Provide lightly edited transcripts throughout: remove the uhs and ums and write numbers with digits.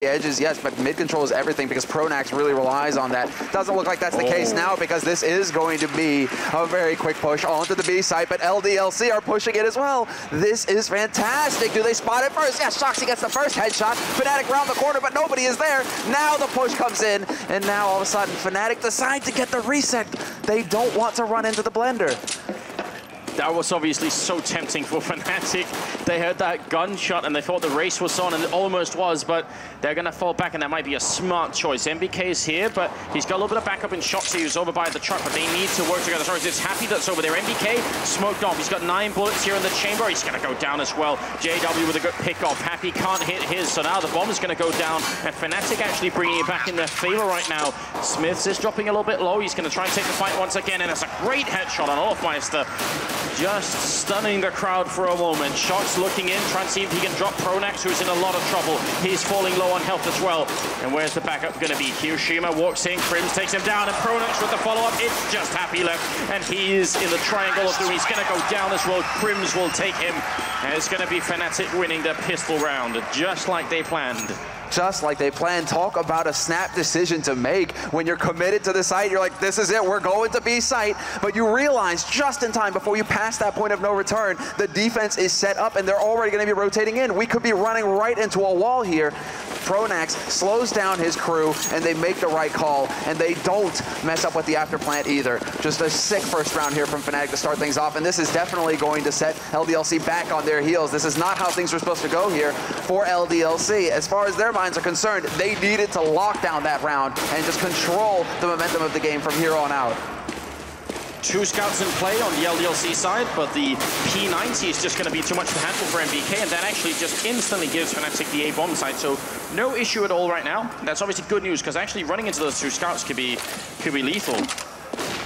edges, yes, but mid control is everything because pronax really relies on that. Doesn't look like that's the case now because this is going to be a very quick push onto the B site, but LDLC are pushing it as well. This is fantastic. Do they spot it first? Yeah, shox, he gets the first headshot. Fnatic round the corner, but nobody is there. Now the push comes in, and now all of a sudden Fnatic decide to get the reset. They don't want to run into the blender. That was obviously so tempting for Fnatic. They heard that gunshot and they thought the race was on, and it almost was, but they're going to fall back, and that might be a smart choice. MBK is here, but he's got a little bit of backup in shox. He's over by the truck, but they need to work together. Sorry, it's Happy that's over there. MBK smoked off. He's got 9 bullets here in the chamber. He's going to go down as well. JW with a good pick off. Happy can't hit his, so now the bomb is going to go down, and Fnatic actually bringing it back in their favor right now. Smithzz is dropping a little bit low. He's going to try and take the fight once again, and it's a great headshot on olofmeister. Just stunning the crowd for a moment. shox looking in, trying to see if he can drop pronax, who's in a lot of trouble. He's falling low on health as well. And where's the backup going to be? kioshima walks in, KriMZ takes him down, and pronax with the follow-up. It's just Happy left, and he is in the triangle of doom. He's going to go down as well. KriMZ will take him, and it's going to be Fnatic winning the pistol round, just like they planned. Just like they planned. Talk about a snap decision to make. When you're committed to the site, you're like, this is it, we're going to B site. But you realize just in time before you pass that point of no return, the defense is set up and they're already going to be rotating in. We could be running right into a wall here. pronax slows down his crew and they make the right call, and they don't mess up with the after plant either. Just a sick first round here from Fnatic to start things off, and this is definitely going to set LDLC back on their heels. This is not how things were supposed to go here for LDLC. As far as their minds are concerned, they needed to lock down that round and just control the momentum of the game from here on out. 2 scouts in play on the LDLC side, but the P90 is just going to be too much to handle for MBK, and that actually just instantly gives Fnatic the A-bomb side, so no issue at all right now. That's obviously good news, because actually running into those 2 scouts could be lethal.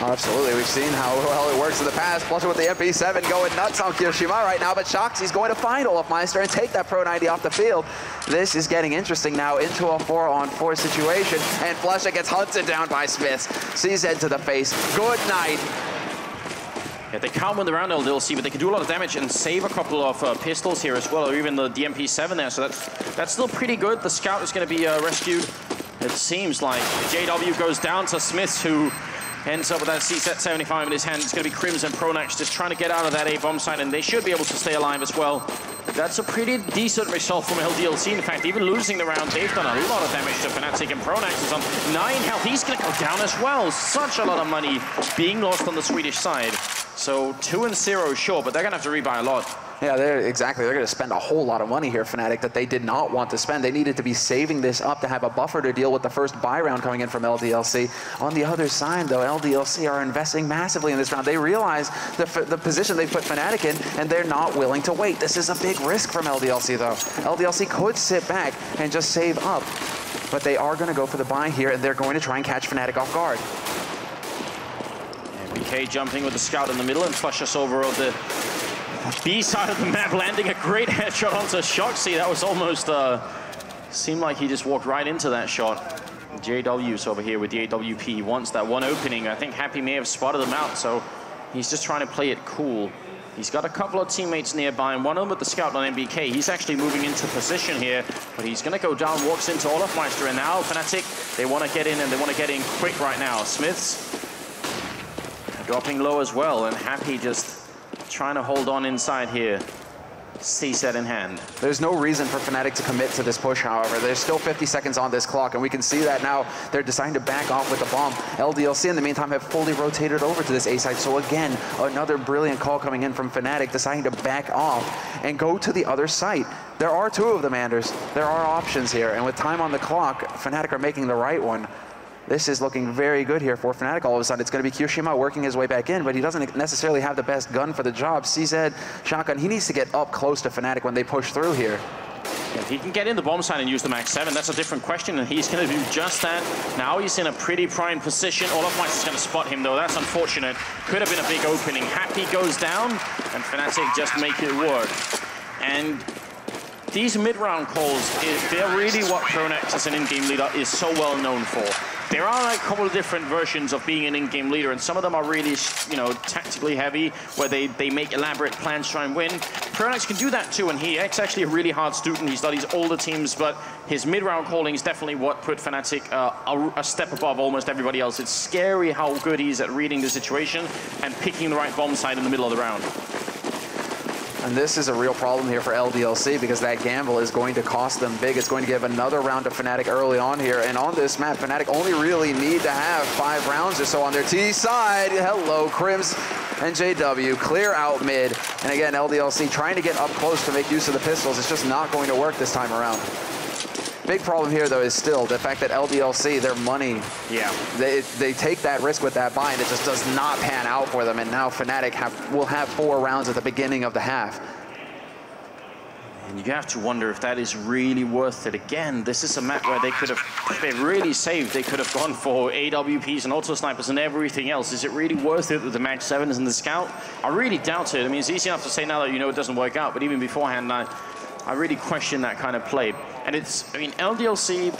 Oh, absolutely, we've seen how well it works in the past. flusha with the MP7 going nuts on kioshima right now, but shox, he's going to find olofmeister and take that Pro 90 off the field. This is getting interesting now into a 4-on-4 situation, and flusha gets hunted down by Smithzz. Smithzz to the face. Good night. Yeah, they can't win the round LDLC, but they can do a lot of damage and save a couple of pistols here as well, or even the MP7 there, so that's still pretty good. The scout is going to be rescued. It seems like JW goes down to Smithzz, who ends up with that CZ75 in his hand. It's going to be KriMZ and pronax just trying to get out of that A-bomb site, and they should be able to stay alive as well. That's a pretty decent result from LDLC. In fact, even losing the round, they've done a lot of damage to Fnatic, and pronax is on 9 health. He's going to go down as well. Such a lot of money being lost on the Swedish side. So 2-0, sure, but they're going to have to rebuy a lot. Yeah, they're going to spend a whole lot of money here, Fnatic, that they did not want to spend. They needed to be saving this up to have a buffer to deal with the first buy round coming in from LDLC. On the other side, though, LDLC are investing massively in this round. They realize the position they put Fnatic in, and they're not willing to wait. This is a big risk from LDLC, though. LDLC could sit back and just save up, but they are going to go for the buy here, and they're going to try and catch Fnatic off guard. MBK jumping with the scout in the middle, and flusha over of the B side of the map, landing a great headshot onto shox. That was almost, seemed like he just walked right into that shot. JW's over here with the AWP. He wants that one opening. I think Happy may have spotted him out, so he's just trying to play it cool. He's got a couple of teammates nearby, and one of them with the scout on MBK. He's actually moving into position here, but he's going to go down, walks into olofmeister, and now Fnatic, they want to get in, and they want to get in quick right now. Smithzz dropping low as well, and Happy just trying to hold on inside here. CZ in hand. There's no reason for Fnatic to commit to this push, however. There's still 50 seconds on this clock, and we can see that now they're deciding to back off with the bomb. LDLC, in the meantime, have fully rotated over to this A site. So again, another brilliant call coming in from Fnatic, deciding to back off and go to the other site. There are 2 of them, Anders. There are options here, and with time on the clock, Fnatic are making the right one. This is looking very good here for Fnatic. All of a sudden, it's going to be kioshima working his way back in, but he doesn't necessarily have the best gun for the job. CZ, shotgun, he needs to get up close to Fnatic when they push through here. If he can get in the bomb side and use the Max 7, that's a different question, and he's going to do just that. Now he's in a pretty prime position. olofmeister is going to spot him, though. That's unfortunate. Could have been a big opening. Happy goes down, and Fnatic just make it work. And these mid-round calls, they're really what pronax as an in-game leader is so well known for. There are like a couple of different versions of being an in-game leader, and some of them are really, you know, tactically heavy, where they make elaborate plans to try and win. pronax can do that too, and he's actually a really hard student. He studies all the teams, but his mid-round calling is definitely what put Fnatic a step above almost everybody else. It's scary how good he is at reading the situation and picking the right bomb site in the middle of the round. And this is a real problem here for LDLC because that gamble is going to cost them big. It's going to give another round to Fnatic early on here. And on this map, Fnatic only really need to have 5 rounds or so on their T side. Hello, KriMZ and JW clear out mid. And again, LDLC trying to get up close to make use of the pistols. It's just not going to work this time around. Big problem here, though, is still the fact that LDLC, their money, they take that risk with that buy, and it just does not pan out for them. And now Fnatic will have 4 rounds at the beginning of the half. And you have to wonder if that is really worth it. Again, this is a map where they could have, if they really saved, they could have gone for AWPs and auto snipers and everything else. Is it really worth it with the Mag 7s and the Scout? I really doubt it. I mean, it's easy enough to say now that you know it doesn't work out, but even beforehand, I really question that kind of play. And it's, I mean, LDLC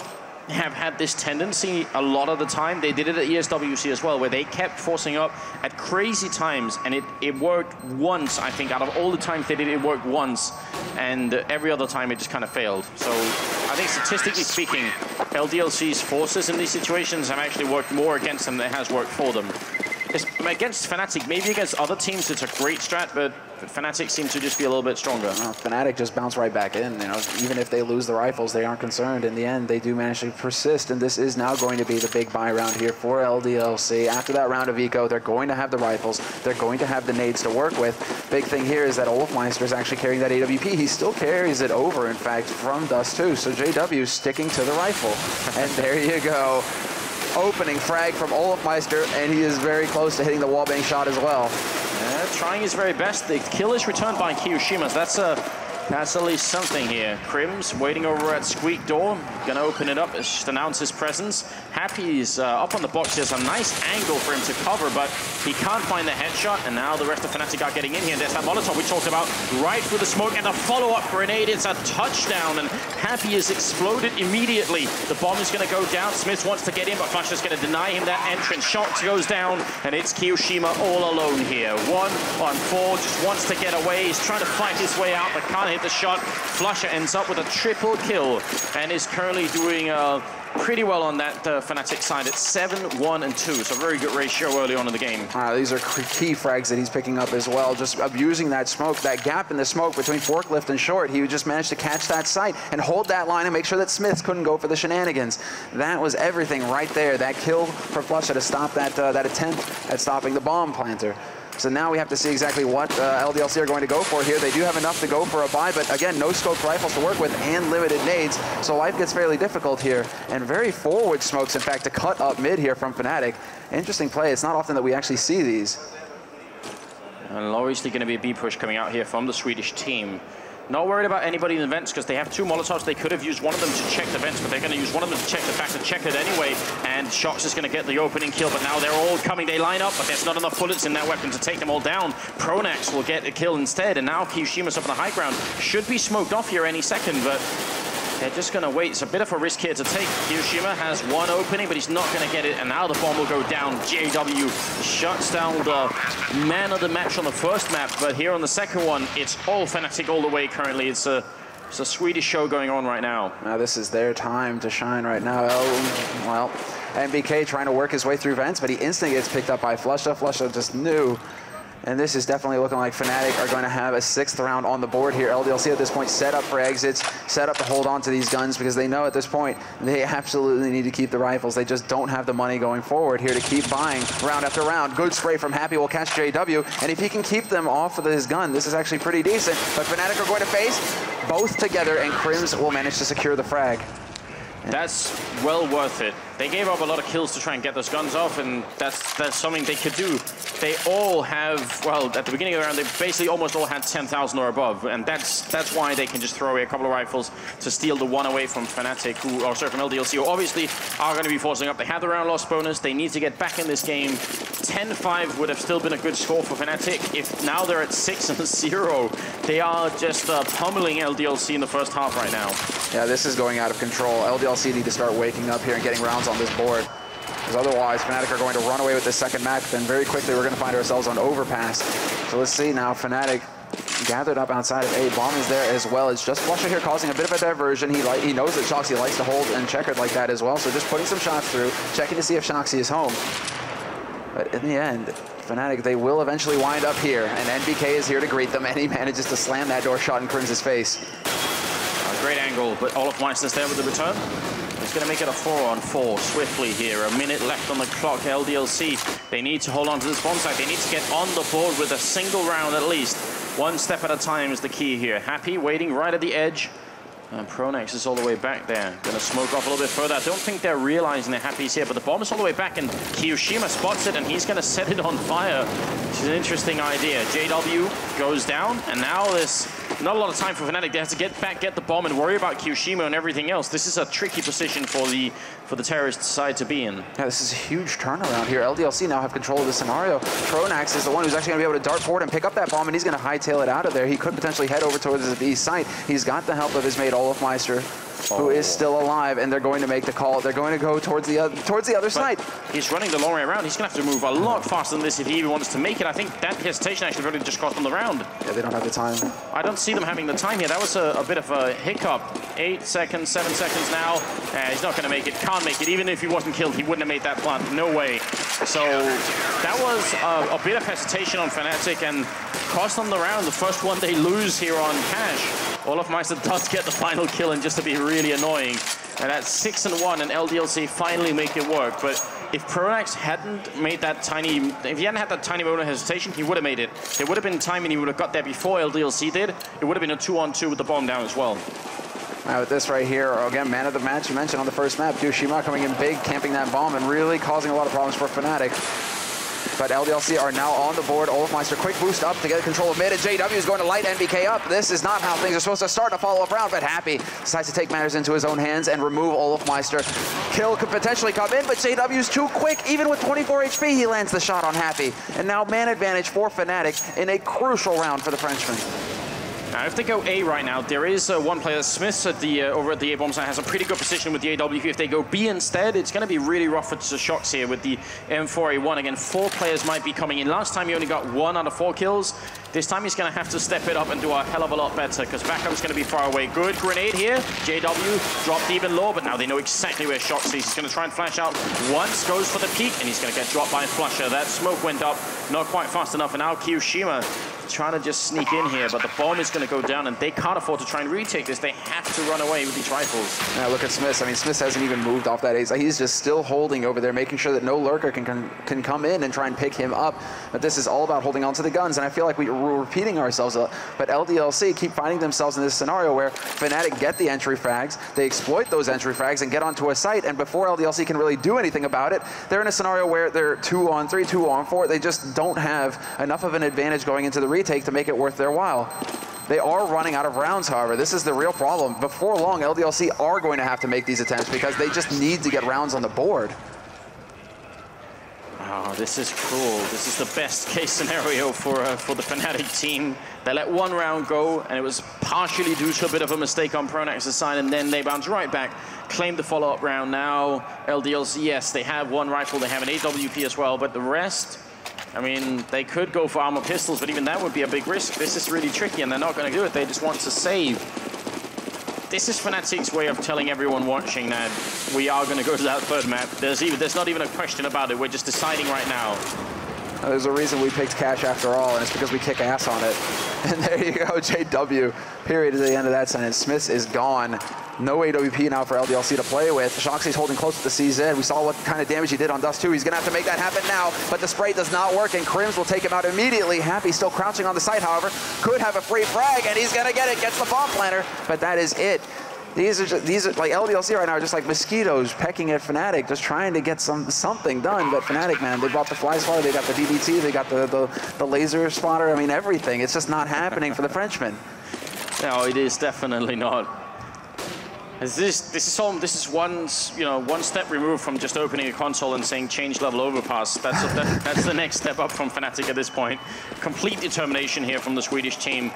have had this tendency a lot of the time. They did it at ESWC as well, where they kept forcing up at crazy times, and it worked once, I think. Out of all the times they did it, it worked once, and every other time it just kind of failed. So I think statistically speaking, LDLC's forces in these situations have actually worked more against them than it has worked for them. Against Fnatic, maybe against other teams, it's a great strat, but Fnatic seem to just be a little bit stronger. Well, Fnatic just bounce right back in. You know, even if they lose the rifles, they aren't concerned. In the end, they do manage to persist, and this is now going to be the big buy round here for LDLC. After that round of eco, they're going to have the rifles. They're going to have the nades to work with. Big thing here is that olofmeister is actually carrying that AWP. He still carries it over, in fact, from Dust too. So JW sticking to the rifle, and there you go. Opening frag from olofmeister, and he is very close to hitting the wallbang shot as well. Trying his very best. The kill is returned by kioshima. So that's at least something here. KriMZ waiting over at Squeak door. Gonna open it up, just announce his presence. Happy's up on the box. There's a nice angle for him to cover, but he can't find the headshot. And now the rest of Fnatic are getting in here. There's that Molotov we talked about, right through the smoke, and the follow-up grenade. It's a touchdown, and Happy is exploded immediately. The bomb is gonna go down. Smithzz wants to get in, but flusha's gonna deny him that entrance. shox goes down, and it's kioshima all alone here. 1 on 4, just wants to get away. He's trying to fight his way out, but can't hit the shot. flusha ends up with a triple kill, and is currently doing pretty well on that Fnatic side at 7, 1, and 2. So very good ratio early on in the game. These are key frags that he's picking up as well. Just abusing that smoke, that gap in the smoke between forklift and short. He just managed to catch that site and hold that line and make sure that Smithzz couldn't go for the shenanigans. That was everything right there. That kill for flusha to stop that that attempt at stopping the bomb planter. So now we have to see exactly what LDLC are going to go for here. They do have enough to go for a buy, but again, no scoped rifles to work with and limited nades. So life gets fairly difficult here. And very forward smokes, in fact, to cut up mid here from Fnatic. Interesting play. It's not often that we actually see these. And obviously going to be a B push coming out here from the Swedish team. Not worried about anybody in the vents because they have 2 Molotovs. They could have used one of them to check the vents, but they're going to use one of them to check the fact to check it anyway. And shox is going to get the opening kill, but now they're all coming. They line up, but there's not enough bullets in that weapon to take them all down. pronax will get a kill instead, and now kiyoshima's up on the high ground. Should be smoked off here any second, but they're just going to wait. It's a bit of a risk here to take. kioshima has 1 opening, but he's not going to get it, and now the bomb will go down. JW shuts down the man of the match on the first map, but here on the second one, it's all Fnatic all the way currently. It's a Swedish show going on right now. Now this is their time to shine right now. Oh, well, MBK trying to work his way through vents, but he instantly gets picked up by flusha. flusha just knew. And this is definitely looking like Fnatic are going to have a 6th round on the board here. LDLC at this point set up for exits, set up to hold on to these guns because they know at this point they absolutely need to keep the rifles. They just don't have the money going forward here to keep buying round after round. Good spray from Happy will catch JW, and if he can keep them off of his gun, this is actually pretty decent. But Fnatic are going to face both together, and KriMZ will manage to secure the frag. That's well worth it. They gave up a lot of kills to try and get those guns off, and that's something they could do. They all have, well, at the beginning of the round, they basically almost all had 10,000 or above, and that's why they can just throw away a couple of rifles to steal the one away from Fnatic, from LDLC, who obviously are going to be forcing up. They have the round loss bonus. They need to get back in this game. 10-5 would have still been a good score for Fnatic. If now they're at 6-0, they are just pummeling LDLC in the first half right now. Yeah, this is going out of control. LDLC need to start waking up here and getting rounds on this board. Because otherwise, Fnatic are going to run away with this second map. Then very quickly, we're going to find ourselves on overpass. So let's see now, Fnatic gathered up outside of A. Bomb is there as well. It's just flusha here causing a bit of a diversion. He knows that shox likes to hold and checkered like that as well. So just putting some shots through, checking to see if shox is home. But in the end, Fnatic, they will eventually wind up here. And NBK is here to greet them, and he manages to slam that door shot in KriMZ's face. Great angle, but olofmeister's there with the return. He's going to make it a 4-on-4 swiftly here. A minute left on the clock. LDLC, they need to hold on to this bomb site. They need to get on the board with a single round at least. One step at a time is the key here. Happy waiting right at the edge. And pronax is all the way back there. Going to smoke off a little bit further. I don't think they're realizing that Happy's here, but the bomb is all the way back, and kioshima spots it, and he's going to set it on fire. Which is an interesting idea. JW goes down, and now there's not a lot of time for Fnatic. They have to get back, get the bomb, and worry about kioshima and everything else. This is a tricky position for the terrorist side to be in. Yeah, this is a huge turnaround here. LDLC now have control of the scenario. pronax is the one who's actually going to be able to dart forward and pick up that bomb, and he's going to hightail it out of there. He could potentially head over towards the B site. He's got the help of his mate olofmeister, who is still alive, and they're going to make the call. They're going to go towards the other side. He's running the long way around. He's going to have to move a lot faster than this if he even wants to make it. I think that hesitation actually really just cost him the round. Yeah, they don't have the time. I don't see them having the time here. That was a bit of a hiccup. 8 seconds, 7 seconds now. He's not going to make it. Can't make it. Even if he wasn't killed, he wouldn't have made that plant. No way. So that was a bit of hesitation on Fnatic and cost them the round. The first one they lose here on Cash. olofmeister does get the final kill, and just to be really annoying. And that's 6-1, and LDLC finally make it work. But if pronax hadn't made that if he hadn't had that tiny moment of hesitation, he would have made it. There would have been time, and he would have got there before LDLC did. It would have been a 2-on-2 with the bomb down as well. Now with this right here, again, man of the match you mentioned on the first map, kioshima coming in big, camping that bomb, and really causing a lot of problems for Fnatic. But LDLC are now on the board. olofmeister, quick boost up to get control of mid, and JW is going to light NBK up. This is not how things are supposed to start a follow-up round, but Happy decides to take matters into his own hands and remove olofmeister. Kill could potentially come in, but JW's too quick. Even with 24 HP, he lands the shot on Happy. And now man advantage for Fnatic in a crucial round for the Frenchman. Now, if they go A right now, there is one player, Smithzz, over at the A bomb side, has a pretty good position with the AW. If they go B instead, it's going to be really rough for shox here with the M4A1. Again, 4 players might be coming in. Last time he only got 1 out of 4 kills. This time he's going to have to step it up and do a hell of a lot better, because backup's going to be far away. Good grenade here. JW dropped even low, but now they know exactly where shox is. He's going to try and flash out once, goes for the peek, and he's going to get dropped by flusha. That smoke went up, not quite fast enough, and now kioshima trying to just sneak in here, but the bomb is going to go down, and they can't afford to try and retake this. They have to run away with these rifles. Now look at Smithzz. I mean, Smithzz hasn't even moved off that ace. He's just still holding over there, making sure that no lurker can come in and try and pick him up. But this is all about holding on to the guns, and I feel like we're repeating ourselves. But LDLC keep finding themselves in this scenario where Fnatic get the entry frags, they exploit those entry frags and get onto a site, and before LDLC can really do anything about it, they're in a scenario where they're 2-on-3, 2-on-4. They just don't have enough of an advantage going into the retake to make it worth their while. They are running out of rounds, however. This is the real problem. Before long, LDLC are going to have to make these attempts because they just need to get rounds on the board. Oh, this is cruel. This is the best case scenario for the Fnatic team. They let 1 round go, and it was partially due to a bit of a mistake on pronax's side, and then they bounce right back, claim the follow-up round. Now, LDLC, yes, they have 1 rifle, they have an AWP as well, but the rest, I mean, they could go for armor pistols, but even that would be a big risk. This is really tricky, and they're not going to do it. They just want to save. This is Fnatic's way of telling everyone watching that we are going to go to that 3rd map. There's not even a question about it. We're just deciding right now. There's a reason we picked Cash after all, and it's because we kick ass on it. And there you go, JW. Period at the end of that sentence. Smithzz is gone. No AWP now for LDLC to play with. shoxy's holding close to the CZ. We saw what kind of damage he did on Dust 2. He's going to have to make that happen now, but the spray does not work, and KriMZ will take him out immediately. Happy still crouching on the site, however. Could have a free frag, and he's going to get it. Gets the bomb planter, but that is it. These are like LDLC right now are just like mosquitoes pecking at Fnatic, just trying to get something done. But Fnatic, man, they brought the fly spotter, they got the DBT, they got the laser spotter. I mean, everything. It's just not happening for the Frenchmen. No, it is definitely not. This is one step removed from just opening a console and saying change level overpass. That's the next step up from Fnatic at this point. Complete determination here from the Swedish team.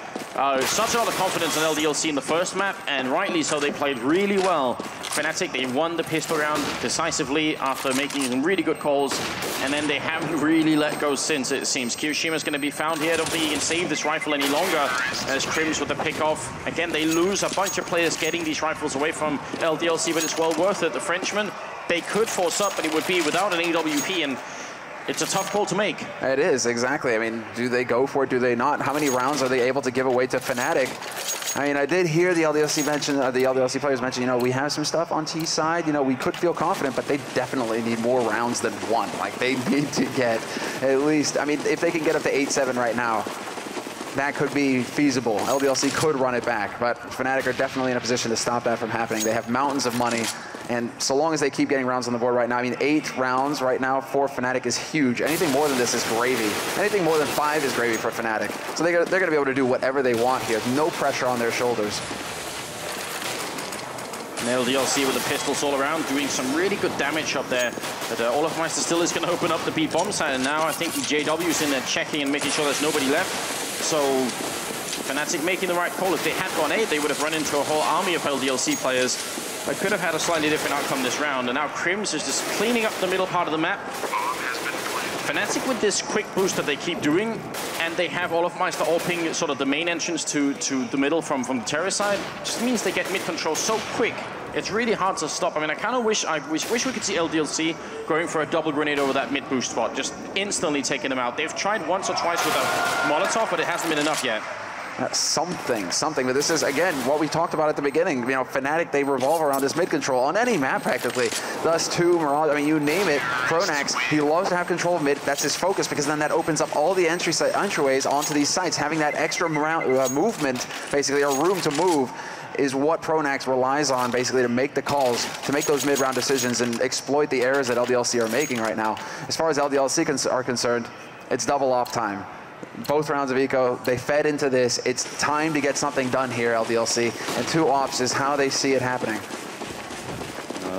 Such a lot of confidence in LDLC in the first map, and rightly so. They played really well. Fnatic, they won the pistol round decisively after making some really good calls, and then they haven't really let go since, it seems. Kiyoshima's going to be found here. I don't think he can save this rifle any longer as KriMZ with the pick off. Again, they lose a bunch of players getting these rifles away from LDLC, but it's well worth it. The Frenchmen, they could force up, but it would be without an AWP, and it's a tough call to make. It is, exactly. I mean, do they go for it? Do they not? How many rounds are they able to give away to Fnatic? I mean, I did hear the LDLC players mention, you know, we have some stuff on T side. You know, we could feel confident, but they definitely need more rounds than one. Like, they need to get at least, I mean, if they can get up to 8-7 right now, that could be feasible. LDLC could run it back, but Fnatic are definitely in a position to stop that from happening. They have mountains of money, and so long as they keep getting rounds on the board right now, I mean, 8 rounds right now for Fnatic is huge. Anything more than this is gravy. Anything more than 5 is gravy for Fnatic. So they're going to be able to do whatever they want here. No pressure on their shoulders. And LDLC with the pistols all around, doing some really good damage up there. But olofmeister still is going to open up the B bomb side, and now I think JW's in there checking and making sure there's nobody left. So Fnatic making the right call. If they had gone A, they would have run into a whole army of LDLC players that could have had a slightly different outcome this round. And now KriMZ is just cleaning up the middle part of the map. Fnatic with this quick boost that they keep doing, and they have olofmeister AWPing sort of the main entrance to the middle from the terrace side, just means they get mid control so quick. It's really hard to stop. I mean, I kind of wish we could see LDLC going for a double grenade over that mid boost spot, just instantly taking them out. They've tried once or twice with a Molotov, but it hasn't been enough yet. Something, but this is, again, what we talked about at the beginning. You know, Fnatic, they revolve around this mid control on any map practically. Thus, Mirage, I mean, you name it. Pronax, he loves to have control of mid. That's his focus, because then that opens up all the entryways onto these sites. Having that extra movement, basically, or room to move, is what Pronax relies on, basically, to make the calls, to make those mid-round decisions and exploit the errors that LDLC are making right now. As far as LDLC are concerned, it's double off time. Both rounds of eco, they fed into this. It's time to get something done here, LDLC. And 2 offs is how they see it happening.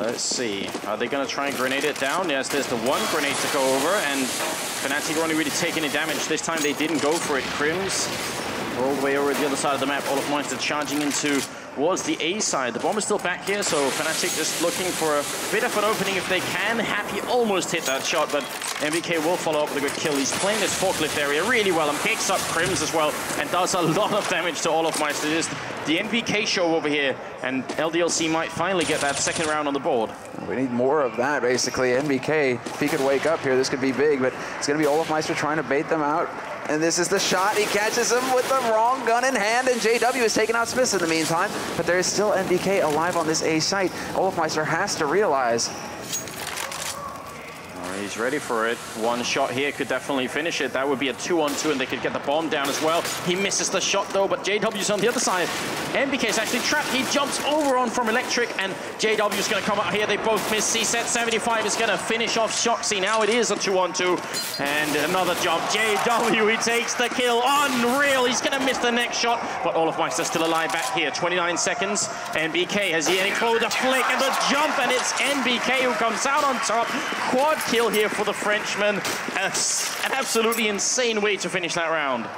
Let's see. Are they going to try and grenade it down? Yes, there's the one grenade to go over, and Fnatic are only really taking any damage. This time they didn't go for it. KriMZ all the way over the other side of the map. olofmeister charging into towards the A side. The bomb is still back here, so Fnatic just looking for a bit of an opening if they can. Happy almost hit that shot, but MBK will follow up with a good kill. He's playing this forklift area really well and picks up KriMZ as well and does a lot of damage to olofmeister. Just the NBK show over here, and LDLC might finally get that second round on the board. We need more of that, basically. NBK, if he could wake up here, this could be big, but it's going to be olofmeister trying to bait them out. And this is the shot. He catches him with the wrong gun in hand, and JW is taking out Smithzz in the meantime. But there is still NBK alive on this A site. olofmeister has to realize. He's ready for it. One shot here could definitely finish it. That would be a 2-on-2, and they could get the bomb down as well. He misses the shot, though, but JW's on the other side. MBK's actually trapped. He jumps over on from Electric, and JW's going to come out here. They both miss. CSET 75 is going to finish off shoxy. Now it is a 2-on-2, and another jump. JW, he takes the kill. Unreal. He's going to miss the next shot, but olofmeister still alive back here. 29 seconds. NBK has he any close the flick and the jump, and it's NBK who comes out on top. Quad kill here for the Frenchman. An absolutely insane way to finish that round.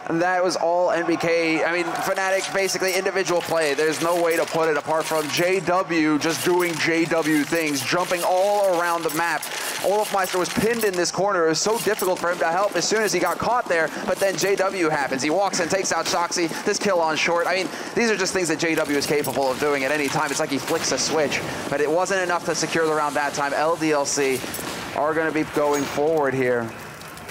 And that was all NBK. I mean, Fnatic, basically individual play. There's no way to put it apart from JW just doing JW things, jumping all around the map. olofmeister was pinned in this corner. It was so difficult for him to help as soon as he got caught there, but then JW happens. He walks and takes out shoxy. This kill on short. I mean, these are just things that JW is capable of doing at any time. It's like he flicks a switch, but it wasn't enough to secure the round that time. LDLC are going to be going forward here.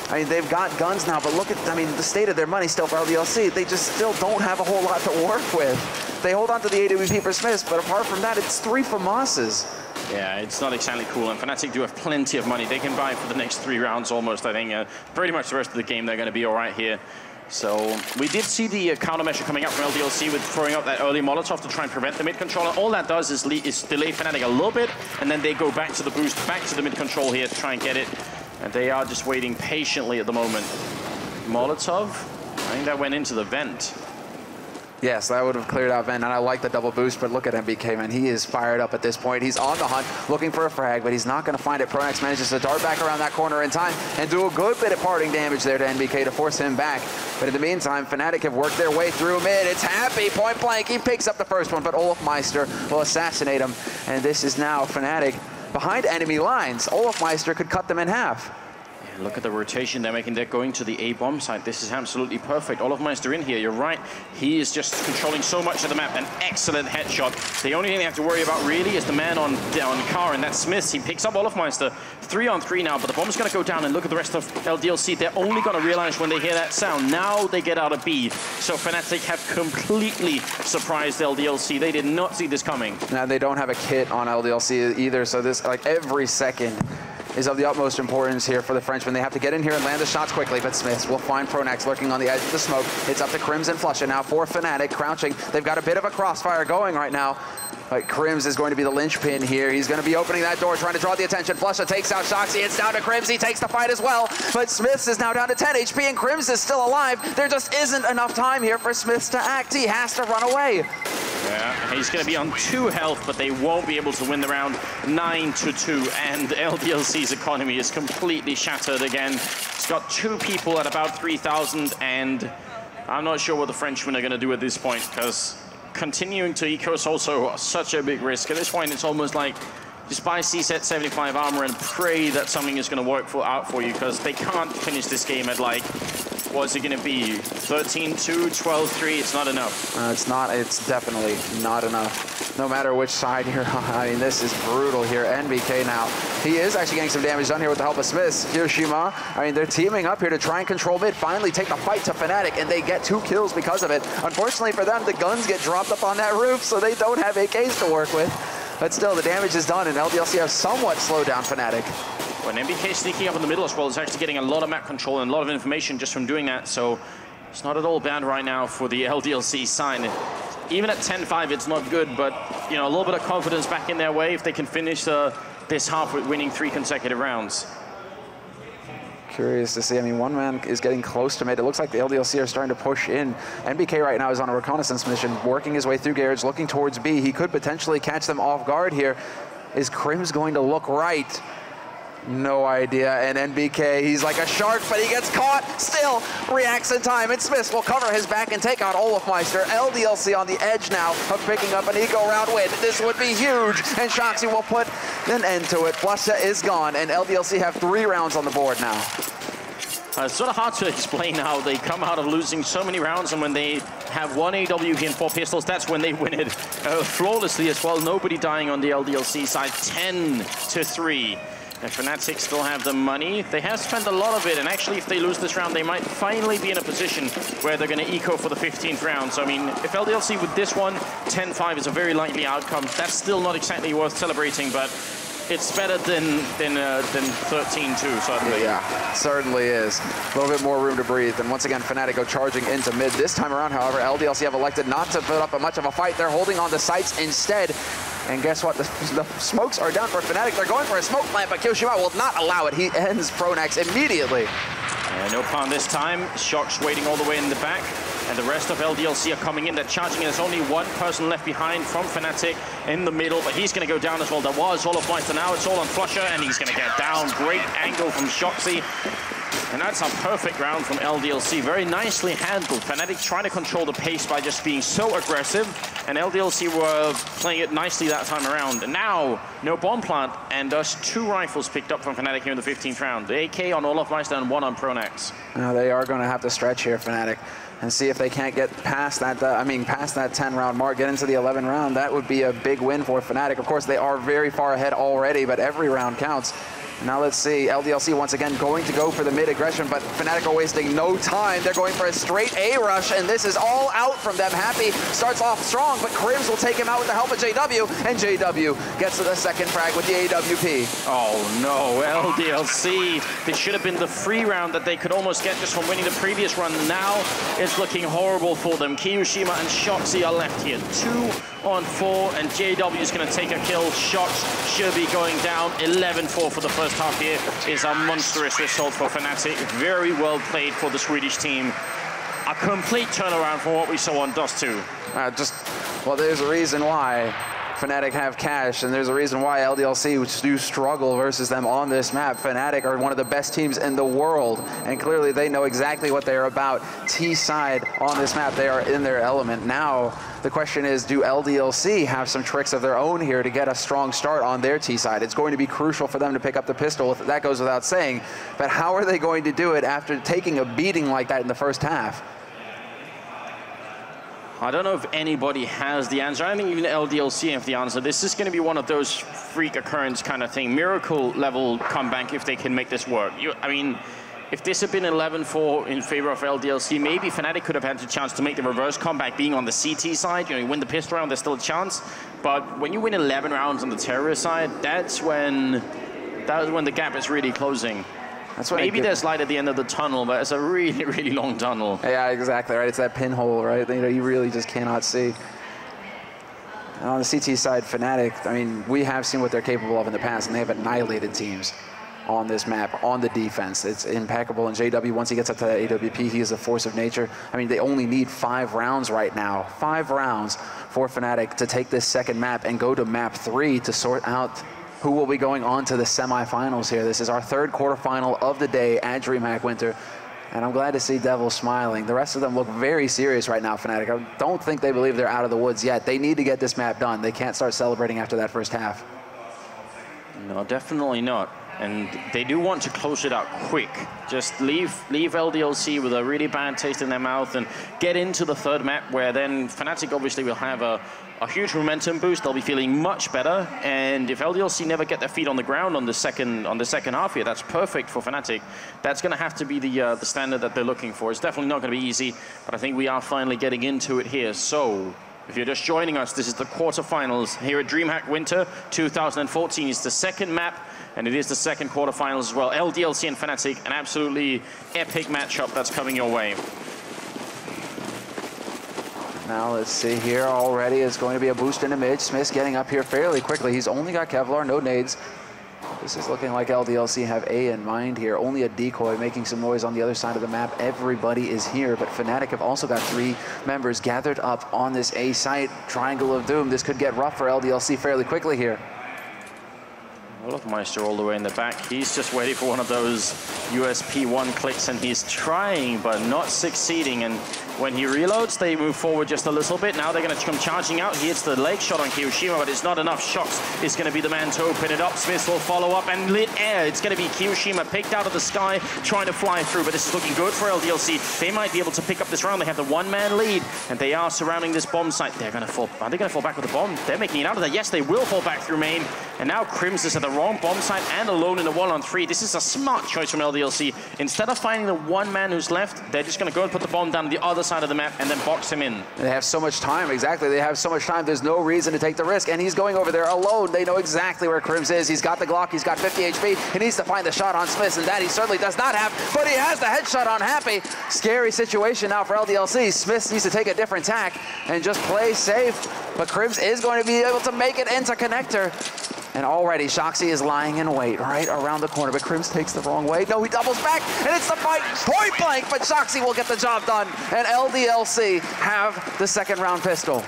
I mean, they've got guns now, but look at, I mean, the state of their money still for LDLC. They just still don't have a whole lot to work with. They hold on to the AWP for Smithzz, but apart from that, it's 3 FAMASs. Yeah, it's not exactly cool, and Fnatic do have plenty of money. They can buy for the next 3 rounds almost, I think. Pretty much the rest of the game, they're going to be all right here. So we did see the countermeasure coming up from LDLC with throwing out that early Molotov to try and prevent the mid control. And all that does is delay Fnatic a little bit, and then they go back to the boost, back to the mid control here to try and get it. And they are just waiting patiently at the moment. Molotov, I think that went into the vent. Yes, that would have cleared out Vent, and I like the double boost, but look at MBK, man. He is fired up at this point. He's on the hunt, looking for a frag, but he's not going to find it. pronax manages to dart back around that corner in time and do a good bit of parting damage there to MBK to force him back. But in the meantime, Fnatic have worked their way through mid. It's Happy, point blank. He picks up the first one, but olofmeister will assassinate him. And this is now Fnatic behind enemy lines. olofmeister could cut them in half. Look at the rotation they're making. They're going to the A-bomb site. This is absolutely perfect. olofmeister in here, you're right. He is just controlling so much of the map. An excellent headshot. The only thing they have to worry about really is the man on car, and that's Smithzz. He picks up olofmeister. 3-on-3 now, but the bomb's going to go down, and look at the rest of LDLC. They're only going to realize when they hear that sound. Now they get out of B. So Fnatic have completely surprised LDLC. They did not see this coming. Now they don't have a kit on LDLC either, so this, like, every second is of the utmost importance here for the Frenchmen. They have to get in here and land the shots quickly, but Smithzz will find pronax lurking on the edge of the smoke. It's up to KriMZ and flusha now for Fnatic, crouching. They've got a bit of a crossfire going right now. But KriMZ is going to be the linchpin here. He's going to be opening that door, trying to draw the attention. flusha takes out shox. It's down to KriMZ. He takes the fight as well. But Smithzz is now down to 10 HP, and KriMZ is still alive. There just isn't enough time here for Smithzz to act. He has to run away. Yeah, he's going to be on 2 health, but they won't be able to win the round 9-2, and LDLC's economy is completely shattered again. It's got 2 people at about 3,000, and I'm not sure what the Frenchmen are going to do at this point, because continuing to eco is also such a big risk. At this point, it's almost like just buy C-set 75 armor and pray that something is going to work out for you, because they can't finish this game at, like, what's it going to be? 13-2, 12-3, it's not enough. It's definitely not enough. No matter which side you're on. I mean, this is brutal here. NBK now, he is actually getting some damage done here with the help of Smithzz. Kioshima, I mean, they're teaming up here to try and control mid, finally take the fight to Fnatic, and they get 2 kills because of it. Unfortunately for them, the guns get dropped up on that roof, so they don't have AKs to work with. But still, the damage is done, and LDLC have somewhat slowed down Fnatic. When MBK sneaking up in the middle as well, is actually getting a lot of map control and a lot of information just from doing that, so it's not at all bad right now for the LDLC side. Even at 10-5, it's not good, but, you know, a little bit of confidence back in their way if they can finish this half with winning 3 consecutive rounds. Curious to see. I mean, one man is getting close to mid. It looks like the LDLC are starting to push in. NBK right now is on a reconnaissance mission, working his way through garage, looking towards B. He could potentially catch them off guard here. Is KriMZ going to look right? No idea. And NBK, he's like a shark, but he gets caught. Still reacts in time, and Smithzz will cover his back and take out olofmeister. LDLC on the edge now of picking up an eco round win. This would be huge, and shox will put an end to it. flusha is gone, and LDLC have 3 rounds on the board now. It's sort of hard to explain how they come out of losing so many rounds, and when they have 1 AWP and 4 pistols, that's when they win it flawlessly as well. Nobody dying on the LDLC side, 10-3. And Fnatic still have the money. They have spent a lot of it, and actually if they lose this round, they might finally be in a position where they're going to eco for the 15th round. So I mean, if LDLC with this one, 10-5 is a very likely outcome. That's still not exactly worth celebrating, but it's better than 13-2, certainly. Yeah, certainly is. A little bit more room to breathe. And once again, Fnatic go charging into mid. This time around, however, LDLC have elected not to put up much of a fight. They're holding on to sites instead. And guess what? The smokes are down for Fnatic. They're going for a smoke plant, but kioshima will not allow it. He ends pronax immediately. No plan this time. shox waiting all the way in the back. And the rest of LDLC are coming in. They're charging in. There's only 1 person left behind from Fnatic in the middle, but he's going to go down as well. There was olofmeister. Now it's all on flusha, and he's going to get down. Great angle from shoxy. And that's a perfect round from LDLC. Very nicely handled. Fnatic trying to control the pace by just being so aggressive, and LDLC were playing it nicely that time around. And now, no bomb plant, and thus 2 rifles picked up from Fnatic here in the 15th round. The AK on olofmeister and 1 on pronax. Now they are going to have to stretch here, Fnatic, and see if they can't get past that, past that 10-round mark, get into the 11th round. That would be a big win for Fnatic. Of course, they are very far ahead already, but every round counts. Now let's see, LDLC once again going to go for the mid aggression, but Fnatic are wasting no time. They're going for a straight A rush, and this is all out from them. Happy starts off strong, but KriMZ will take him out with the help of JW, and JW gets to the second frag with the AWP. Oh no, LDLC. This should have been the free round that they could almost get just from winning the previous run. Now it's looking horrible for them. kioshima and shox are left here. 2 on 4, and JW is going to take a kill. shox should be going down. 11-4 for the first half here is a monstrous result for Fnatic. Very well played for the Swedish team. A complete turnaround from what we saw on Dust 2. Well, there's a reason why Fnatic have cash, and there's a reason why LDLC do struggle versus them on this map. Fnatic are one of the best teams in the world, and clearly they know exactly what they're about. T-side on this map, they are in their element. Now, the question is, do LDLC have some tricks of their own here to get a strong start on their T-side? It's going to be crucial for them to pick up the pistol, that goes without saying, but how are they going to do it after taking a beating like that in the first half? I don't know if anybody has the answer. I don't think even LDLC have the answer. This is going to be one of those freak occurrence kind of thing. Miracle level comeback if they can make this work. I mean, if this had been 11-4 in favor of LDLC, maybe Fnatic could have had the chance to make the reverse comeback being on the CT side. You know, you win the pistol round, there's still a chance. But when you win 11 rounds on the terrorist side, that's when the gap is really closing. Maybe there's light at the end of the tunnel, but it's a really, really long tunnel. Yeah, exactly, right? It's that pinhole, right? You know, you really just cannot see. And on the CT side, Fnatic, I mean, we have seen what they're capable of in the past, and they have annihilated teams on this map, on the defense. It's impeccable, and JW, once he gets up to that AWP, he is a force of nature. I mean, they only need 5 rounds right now. 5 rounds for Fnatic to take this second map and go to map 3 to sort out who will be going on to the semifinals here. This is our 3rd quarterfinal of the day at Dreamhack Winter, and I'm glad to see Devil smiling. The rest of them look very serious right now, Fnatic. I don't think they believe they're out of the woods yet. They need to get this map done. They can't start celebrating after that first half. No, definitely not. And they do want to close it out quick. Just leave LDLC with a really bad taste in their mouth and get into the 3rd map, where then Fnatic obviously will have a huge momentum boost. They'll be feeling much better. And if LDLC never get their feet on the ground on the second half here, that's perfect for Fnatic. That's going to have to be the standard that they're looking for. It's definitely not going to be easy, but I think we are finally getting into it here. So, if you're just joining us, this is the quarterfinals here at Dreamhack Winter 2014. It's the 2nd map, and it is the 2nd quarterfinals as well. LDLC and Fnatic, an absolutely epic matchup that's coming your way. Now let's see here already. It's going to be a boost in the mid. Smithzz getting up here fairly quickly. He's only got Kevlar, no nades. This is looking like LDLC have A in mind here. Only a decoy making some noise on the other side of the map. Everybody is here, but Fnatic have also got 3 members gathered up on this A site. Triangle of Doom. This could get rough for LDLC fairly quickly here. olofmeister all the way in the back. He's just waiting for one of those USP1 clicks, and he's trying, but not succeeding. And when he reloads, they move forward just a little bit. Now they're going to come charging out. He hits the leg shot on kioshima, but it's not enough. shox is going to be the man to open it up. Smithzz will follow up, and lit air. It's going to be kioshima picked out of the sky, trying to fly through, but this is looking good for LDLC. They might be able to pick up this round. They have the 1-man lead, and they are surrounding this bomb site. They're going to fall. Are they going to fall back with the bomb? They're making it out of there. Yes, they will fall back through main. And now KriMZ is at the wrong bomb site and alone in a 1-on-3. This is a smart choice from LDLC. Instead of finding the 1 man who's left, they're just going to go and put the bomb down the other side of the map and then box him in. They have so much time, exactly. They have so much time. There's no reason to take the risk, and he's going over there alone. They know exactly where KriMZ is. He's got the Glock. He's got 50 HP. He needs to find the shot on Smithzz, and that he certainly does not have, but he has the headshot on Happy. Scary situation now for LDLC. Smithzz needs to take a different tack and just play safe, but KriMZ is going to be able to make it into connector. And already, shox is lying in wait right around the corner, but KriMZ takes the wrong way. No, he doubles back, and it's the fight point blank, but shox will get the job done, and LDLC have the 2nd round pistol.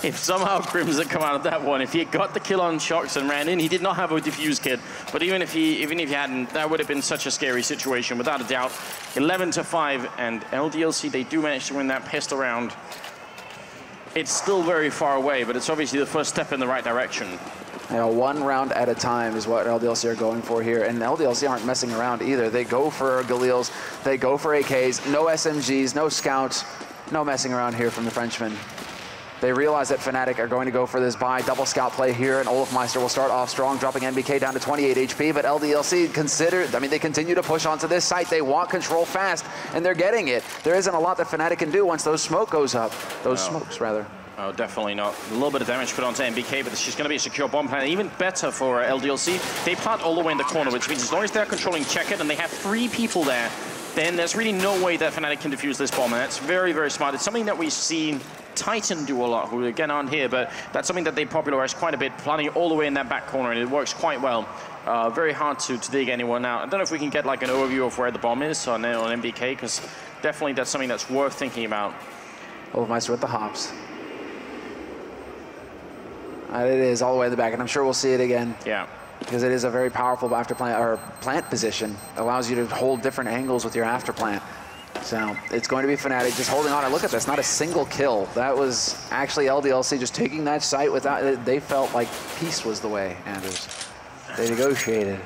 If somehow KriMZ had come out of that one, if he had got the kill on shox and ran in, he did not have a defuse kit, but even if he hadn't, that would have been such a scary situation, without a doubt. 11-5, and LDLC, they do manage to win that pistol round. It's still very far away, but it's obviously the first step in the right direction. You know, 1 round at a time is what LDLC are going for here, and LDLC aren't messing around either. They go for Galils, they go for AKs, no SMGs, no scouts, no messing around here from the Frenchman. They realize that Fnatic are going to go for this buy. Double scout play here, and olofmeister will start off strong, dropping NBK down to 28 HP, but LDLC they continue to push onto this site. They want control fast, and they're getting it. There isn't a lot that Fnatic can do once those smoke goes up. Those smokes, rather. Oh, definitely not. A little bit of damage put onto NBK, but it's just going to be a secure bomb plant. Even better for LDLC, they plant all the way in the corner, which means as long as they're controlling Check-It and they have 3 people there, then there's really no way that Fnatic can defuse this bomb, and that's very, very smart. It's something that we've seen Titan do a lot, who again aren't here, but that's something that they popularized quite a bit, planting all the way in that back corner, and it works quite well. Very hard to dig anyone out. I don't know if we can get like an overview of where the bomb is on MBK, because definitely that's something that's worth thinking about. olofmeister with the hops. It is all the way in the back, and I'm sure we'll see it again. Yeah. Because it is a very powerful plant position. Allows you to hold different angles with your after plant. So it's going to be Fnatic just holding on. And look at this, not a single kill. That was actually LDLC just taking that site without. They felt like peace was the way, Anders. They negotiated.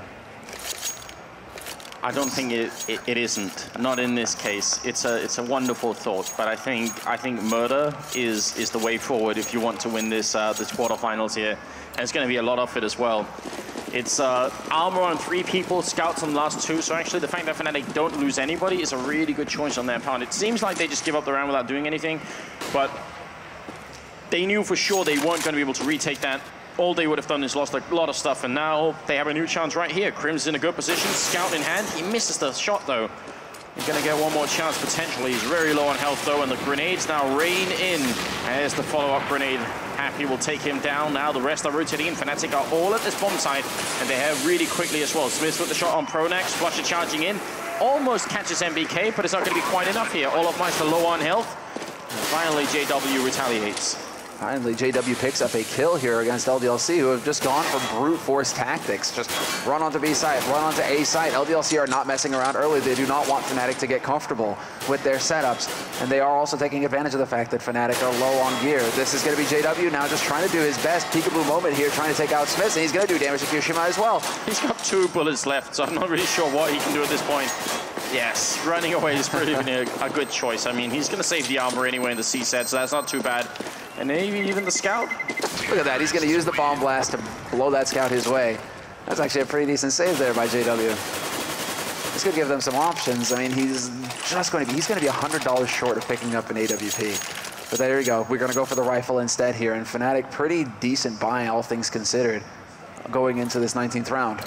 I don't think it isn't. Not in this case. It's a wonderful thought, but I think murder is the way forward if you want to win this this quarterfinals here. And it's going to be a lot of it as well. It's armor on 3 people, scouts on the last 2. So actually, the fact that Fnatic don't lose anybody is a really good choice on their part. It seems like they just give up the round without doing anything, but they knew for sure they weren't going to be able to retake that. All they would have done is lost a lot of stuff, and now they have a new chance right here. KriMZ in a good position, scout in hand. He misses the shot though. He's going to get one more chance potentially. He's very low on health though, and the grenades now rain in. There's the follow-up grenade. Happy will take him down. Now the rest are rotating in. Fnatic are all at this bomb site, and they have really quickly as well. Smithzz with the shot on pronax, flusha charging in. Almost catches MBK, but it's not going to be quite enough here. olofmeister low on health. And finally, JW retaliates. Finally, JW picks up a kill here against LDLC, who have just gone for brute force tactics. Just run onto B site, run onto A site. LDLC are not messing around early. They do not want Fnatic to get comfortable with their setups. And they are also taking advantage of the fact that Fnatic are low on gear. This is going to be JW now just trying to do his best peekaboo moment here, trying to take out Smithzz, and he's going to do damage to kioshima as well. He's got 2 bullets left, so I'm not really sure what he can do at this point. Yes, running away is pretty a good choice. I mean, he's going to save the armor anyway in the C set, so that's not too bad. And maybe even the scout. Look at that, he's going to use the bomb blast to blow that scout his way. That's actually a pretty decent save there by JW. This could give them some options. I mean, he's going to be $100 short of picking up an AWP. But there you go, we're going to go for the rifle instead here. And Fnatic, pretty decent buy, all things considered, going into this 19th round.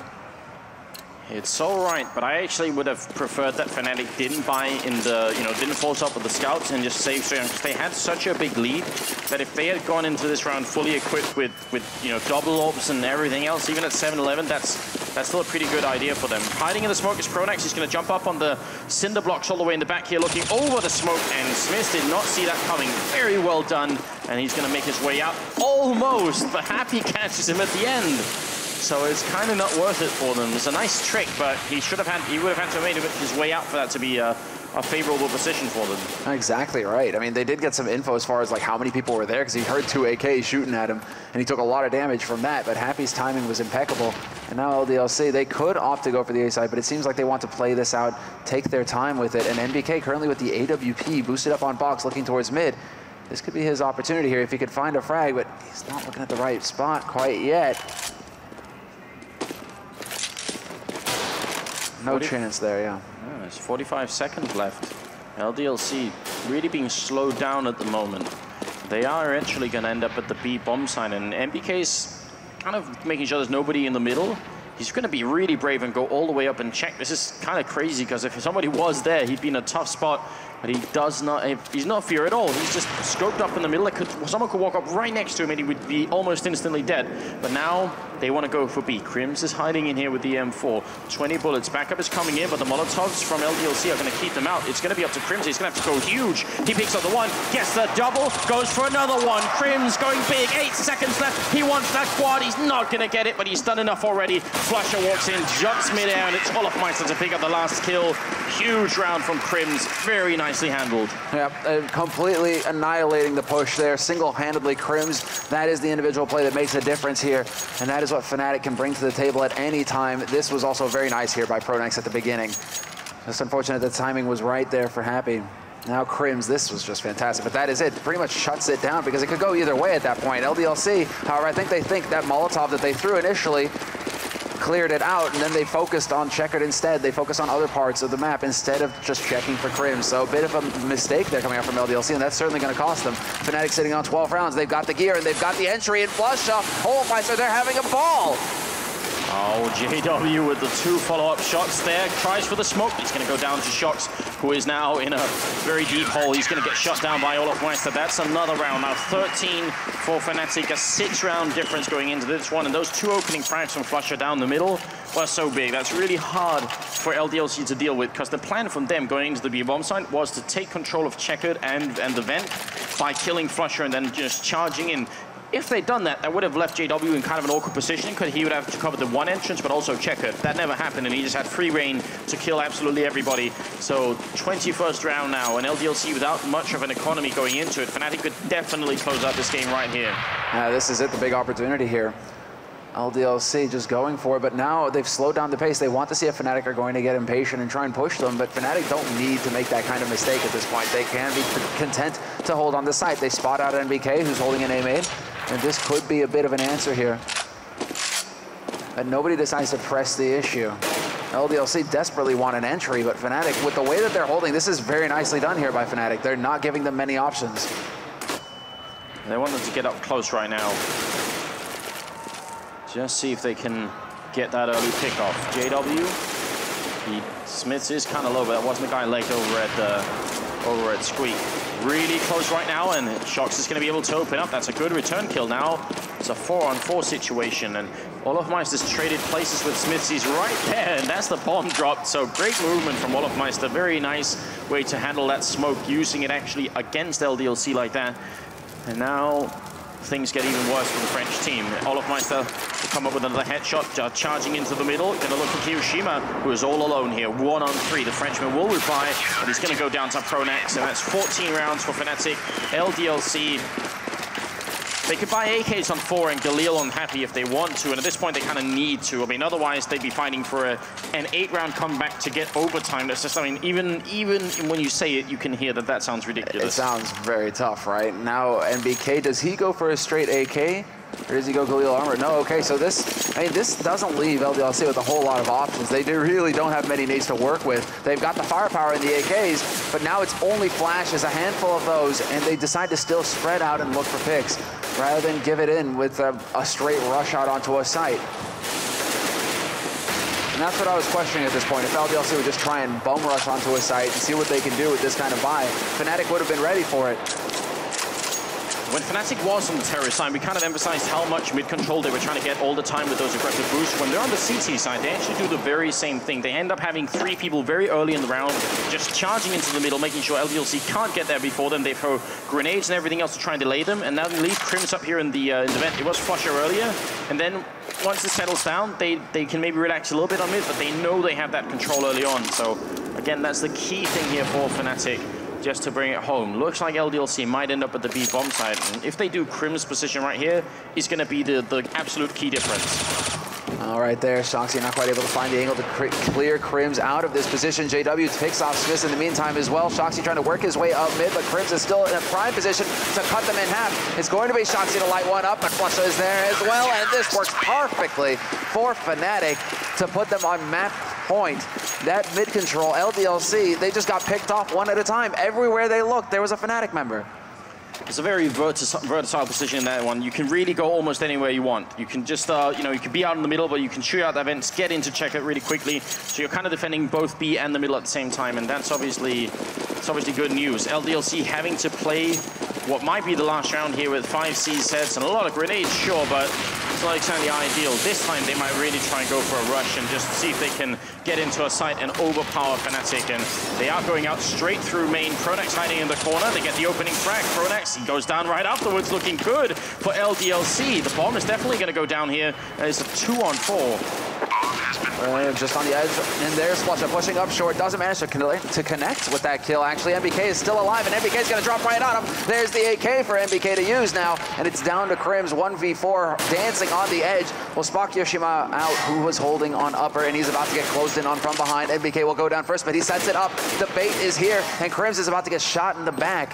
It's all right, but I actually would have preferred that Fnatic didn't buy in the, didn't force up with the scouts and just save straight on, because they had such a big lead that if they had gone into this round fully equipped with double orbs and everything else, even at 7-11, that's still a pretty good idea for them. Hiding in the smoke is pronax. He's going to jump up on the cinder blocks all the way in the back here, looking over the smoke, and Smithzz did not see that coming. Very well done, and he's going to make his way out. Almost, but Happy catches him at the end. So it's kind of not worth it for them. It's a nice trick, but he would have had to have made his way out for that to be a favorable position for them. Exactly right. I mean, they did get some info as far as like how many people were there, because he heard 2 AKs shooting at him, and he took a lot of damage from that, but Happy's timing was impeccable. And now LDLC, they could opt to go for the A side, but it seems like they want to play this out, take their time with it, and NBK currently with the AWP boosted up on box, looking towards mid. This could be his opportunity here if he could find a frag, but he's not looking at the right spot quite yet. No chance there, yeah. There's 45 seconds left. LDLC really being slowed down at the moment. They are eventually going to end up at the B bomb site, and MBK's kind of making sure there's nobody in the middle. He's going to be really brave and go all the way up and check. This is kind of crazy, because if somebody was there, he'd be in a tough spot. But he does not, he's not fear at all. He's just scoped up in the middle. Someone could walk up right next to him and he would be almost instantly dead. But now they want to go for B. KriMZ is hiding in here with the M4. 20 bullets. Backup is coming in, but the Molotovs from LDLC are going to keep them out. It's going to be up to KriMZ. He's going to have to go huge. He picks up the one, gets the double, goes for another one. KriMZ going big. 8 seconds left. He wants that quad. He's not going to get it, but he's done enough already. flusha walks in, jumps midair, and it's olofmeister to pick up the last kill. Huge round from KriMZ. Very nicely handled. Yeah, completely annihilating the push there. Single-handedly, KriMZ. That is the individual play that makes a difference here, and that is what Fnatic can bring to the table at any time. This was also very nice here by pronax at the beginning. Just unfortunate the timing was right there for Happy. Now KriMZ, this was just fantastic, but that is it. Pretty much shuts it down because it could go either way at that point. LDLC, however, I think they think that Molotov that they threw initially cleared it out, and then they focused on checkered instead. They focused on other parts of the map instead of just checking for KriMZ. So a bit of a mistake there coming out from LDLC, and that's certainly going to cost them. Fnatic sitting on 12 rounds. They've got the gear, and they've got the entry in flusha. olofmeister, they're having a ball. Oh, JW with the 2 follow-up shots there. Tries for the smoke. He's going to go down to shox, who is now in a very deep hole. He's going to get shot down by olofmeister. That's another round. Now 13 for Fnatic. A 6-round difference going into this one. And those 2 opening frags from flusha down the middle were so big. That's really hard for LDLC to deal with, because the plan from them going into the B-bomb site was to take control of checkered and the vent by killing flusha and then just charging in. If they'd done that, that would have left JW in kind of an awkward position, because he would have to cover the 1 entrance, but also checkered. That never happened, and he just had free reign to kill absolutely everybody. So 21st round now, and LDLC without much of an economy going into it. Fnatic could definitely close out this game right here. This is it, the big opportunity here. LDLC just going for it, but now they've slowed down the pace. They want to see if Fnatic are going to get impatient and try and push them, but Fnatic don't need to make that kind of mistake at this point. They can be content to hold on the site. They spot out NBK, who's holding an A main, and this could be a bit of an answer here. And nobody decides to press the issue. LDLC desperately want an entry, but Fnatic, with the way that they're holding, this is very nicely done here by Fnatic. They're not giving them many options. They want them to get up close right now. Just see if they can get that early pickoff. JW, Smithzz is kind of low, but that wasn't the guy legged over at Squeak. Really close right now, and shox is going to be able to open up. That's a good return kill now. It's a 4-on-4 situation, and olofmeister's traded places with Smithzz. He's right there, and that's the bomb dropped. So great movement from olofmeister. Very nice way to handle that smoke, using it actually against LDLC like that. And now things get even worse for the French team. olofmeister will come up with another headshot, charging into the middle. Going to look for kioshima, who is all alone here. 1-on-3. The Frenchman will reply, but he's going to go down to pronax, and that's 14 rounds for Fnatic. LDLC, they could buy AKs on 4 and Galil on Happy if they want to, and at this point they kind of need to. I mean, otherwise they'd be fighting for an 8-round comeback to get overtime. That's just, I mean, even when you say it, you can hear that sounds ridiculous. It sounds very tough, right? Now, NBK, does he go for a straight AK? Or does he go Galil armor? No, okay, so this doesn't leave LDLC with a whole lot of options. They really don't have many nades to work with. They've got the firepower in the AKs, but now it's only flashes, a handful of those, and they decide to still spread out and look for picks, rather than give it in with a straight rush out onto a site. And that's what I was questioning at this point. If LDLC would just try and bum rush onto a site and see what they can do with this kind of buy, Fnatic would have been ready for it. When Fnatic was on the terrorist side, we kind of emphasized how much mid-control they were trying to get all the time with those aggressive boosts. When they're on the CT side, they actually do the very same thing. They end up having 3 people very early in the round, just charging into the middle, making sure LDLC can't get there before them. They throw grenades and everything else to try and delay them, and now they leave KriMZ up here in the vent. It was flusha earlier, and then once it settles down, they can maybe relax a little bit on mid, but they know they have that control early on. So again, that's the key thing here for Fnatic, just to bring it home. Looks like LDLC might end up at the B bomb side, and if they do, KriMZ's position right here is going to be the absolute key difference. All right there, shox not quite able to find the angle to clear KriMZ out of this position. JW picks off Smithzz in the meantime as well. shox trying to work his way up mid, but KriMZ is still in a prime position to cut them in half. It's going to be shox to light one up, but flusha is there as well, and this works perfectly for Fnatic to put them on map point. That mid control, LDLC, they just got picked off one at a time. Everywhere they looked, there was a Fnatic member. It's a very versatile position in that one. You can really go almost anywhere you want. You can just, you know, you can be out in the middle, but you can shoot out the vents, get into checker really quickly. So you're kind of defending both B and the middle at the same time, and that's obviously good news. LDLC having to play what might be the last round here with 5 C sets and a lot of grenades, sure, but it's not exactly ideal. This time they might really try and go for a rush and just see if they can get into a site and overpower Fnatic, and they are going out straight through main. pronax hiding in the corner. They get the opening frag. pronax, he goes down right afterwards, looking good for LDLC. The bomb is definitely going to go down here. It's a 2-on-4. Just on the edge, and there's flusha pushing up short, doesn't manage to connect with that kill. Actually, MBK is still alive, and MBK is going to drop right on him. There's the AK for MBK to use now, and it's down to KriMZ, 1v4, dancing on the edge. Will spot kioshima out, who was holding on upper, and he's about to get closed in on from behind. MBK will go down first, but he sets it up. The bait is here, and KriMZ is about to get shot in the back.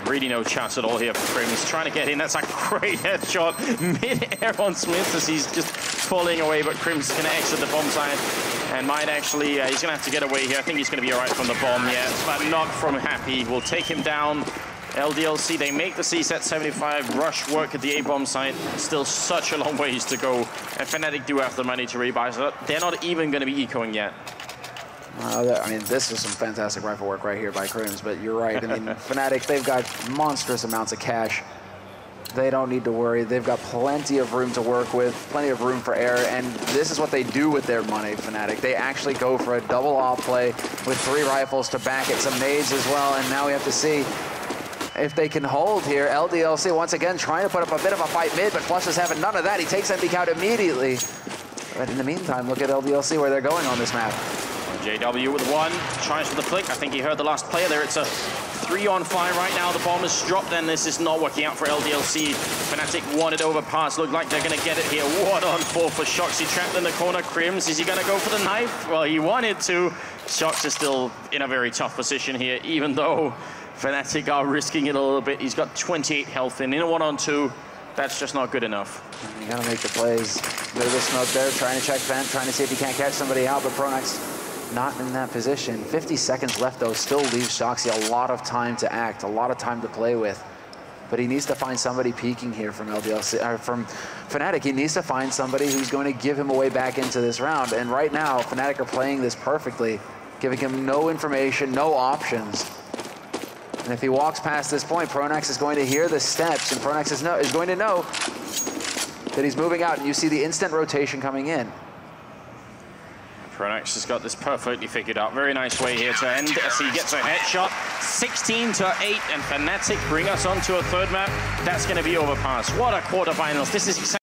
Really no chance at all here for KriMZ. He's trying to get in. That's a great headshot mid-air on Smithzz as he's just falling away, but KriMZ is going to exit the bomb side and might actually, he's going to have to get away here. I think he's going to be all right from the bomb, yeah, but not from Happy. We'll take him down. LDLC, they make the C-set 75, rush work at the A-bomb site. Still such a long ways to go, and Fnatic do have the money to rebuy, so they're not even going to be ecoing yet. I mean, this is some fantastic rifle work right here by KriMZ, but you're right. I mean, Fnatic, they've got monstrous amounts of cash. They don't need to worry. They've got plenty of room to work with, plenty of room for error, and this is what they do with their money, Fnatic. They actually go for a double off play with 3 rifles to back it, some nades as well, and now we have to see if they can hold here. LDLC, once again, trying to put up a bit of a fight mid, but flusha's having none of that. He takes MBK out immediately. But in the meantime, look at LDLC, where they're going on this map. JW with 1, tries for the flick. I think he heard the last player there. It's a 3-on-5 right now. The bomb is dropped, and this is not working out for LDLC. Fnatic wanted overpass. Look like they're going to get it here. 1-on-4 for shox. He trapped in the corner. KriMZ, is he going to go for the knife? Well, he wanted to. shox is still in a very tough position here, even though Fnatic are risking it a little bit. He's got 28 health, and in a 1-on-2, that's just not good enough. You got to make the plays. Bit of a smoke there, trying to check vent, trying to see if he can't catch somebody out, but pronax not in that position. 50 seconds left, though, still leaves shoxy a lot of time to act, a lot of time to play with. But he needs to find somebody peeking here from LDLC, or from Fnatic. He needs to find somebody who's going to give him a way back into this round. And right now, Fnatic are playing this perfectly, giving him no information, no options. And if he walks past this point, pronax is going to hear the steps, and pronax is going to know that he's moving out, and you see the instant rotation coming in. pronax has got this perfectly figured out. Very nice way here to end as he gets a headshot. 16-8, and Fnatic bring us on to a third map. That's going to be overpass. What a quarterfinals. This is